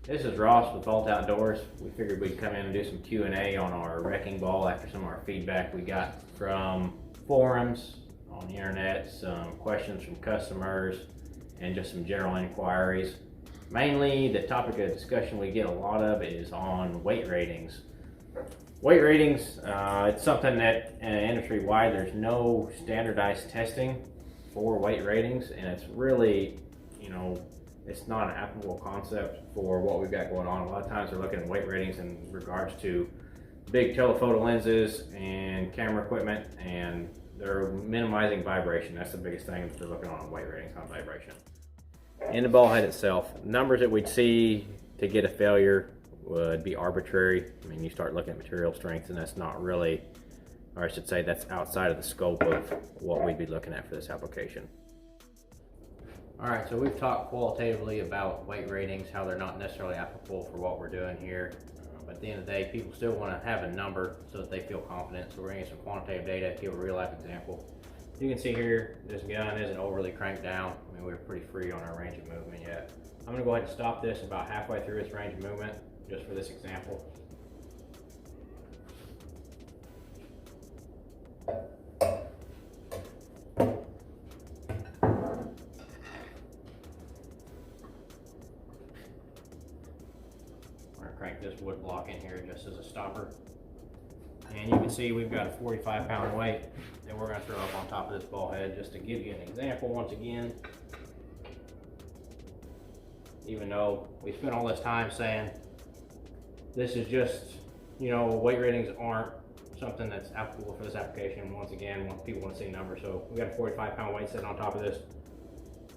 This is Ross with Vault Outdoors. We figured we'd come in and do some Q&A on our wrecking ball after some of our feedback we got from forums on the internet, some questions from customers, and just some general inquiries. Mainly, the topic of discussion we get a lot of is on weight ratings. Weight ratings, it's something that industry-wide there's no standardized testing for weight ratings, and it's really, it's not an applicable concept for what we've got going on. A lot of times they're looking at weight ratings in regards to big telephoto lenses and camera equipment, and they're minimizing vibration. That's the biggest thing that they're looking on weight ratings, on vibration. In the ball head itself, numbers that we'd see to get a failure would be arbitrary. I mean, you start looking at material strength, and that's not really, or I should say that's outside of the scope of what we'd be looking at for this application. All right, so we've talked qualitatively about weight ratings, how they're not necessarily applicable for what we're doing here. But at the end of the day, people still want to have a number so that they feel confident. So we're going to get some quantitative data, give a real life example. You can see here, this gun isn't overly cranked down. I mean, we're pretty free on our range of movement yet. I'm going to go ahead and stop this about halfway through its range of movement, just for this example. Crank this wood block in here just as a stopper, and you can see we've got a 45-pound weight that we're going to throw up on top of this ball head just to give you an example. Once again, even though we spent all this time saying this is just, weight ratings aren't something that's applicable for this application. Once again, people want to see numbers, so we got a 45-pound weight sitting on top of this.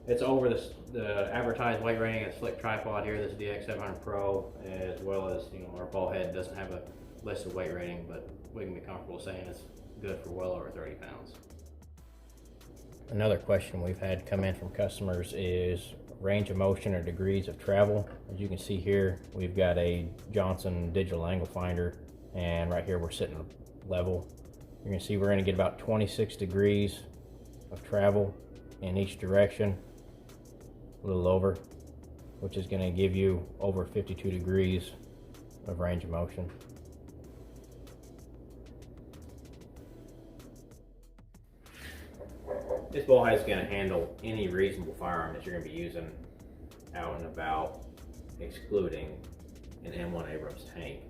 It's over the advertised weight rating of slick tripod here, this DX700 Pro, as well as, our ball head doesn't have a listed weight rating, but we can be comfortable saying it's good for well over 30 pounds. Another question we've had come in from customers is range of motion or degrees of travel. As you can see here, we've got a Johnson digital angle finder, and right here we're sitting level. You're gonna see we're gonna get about 26 degrees of travel in each direction. A little over, which is going to give you over 52 degrees of range of motion. This ball head is going to handle any reasonable firearm that you're going to be using out and about, excluding an M1 Abrams tank,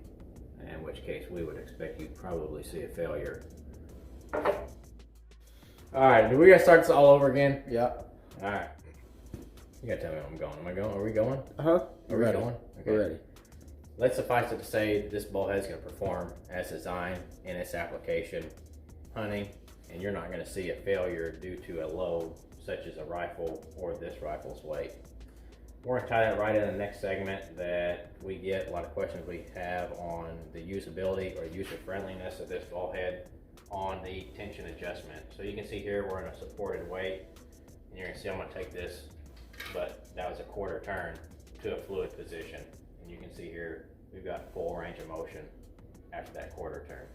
in which case we would expect you'd probably see a failure. Alright, do we gotta start this all over again? Yeah. Alright. You gotta tell me where I'm going. Are we going? Uh-huh. Are we going? Okay. We're ready. Let's suffice it to say this ball head is going to perform as designed in its application, hunting, and you're not going to see a failure due to a load such as a rifle or this rifle's weight. We're going to tie that right in the next segment that we get a lot of questions we have on the usability or user friendliness of this ball head on the tension adjustment. So you can see here we're in a supported weight, and you're going to see I'm going to take this, but that was a quarter turn to a fluid position, and you can see here we've got full range of motion after that quarter turn.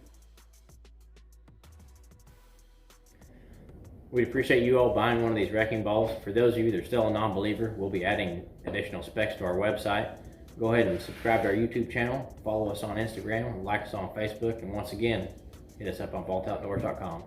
We appreciate you all buying one of these wrecking balls. For those of you that are still a non-believer, we'll be adding additional specs to our website. Go ahead and subscribe to our YouTube channel, follow us on Instagram, like us on Facebook, and once again, hit us up on vaultoutdoors.com.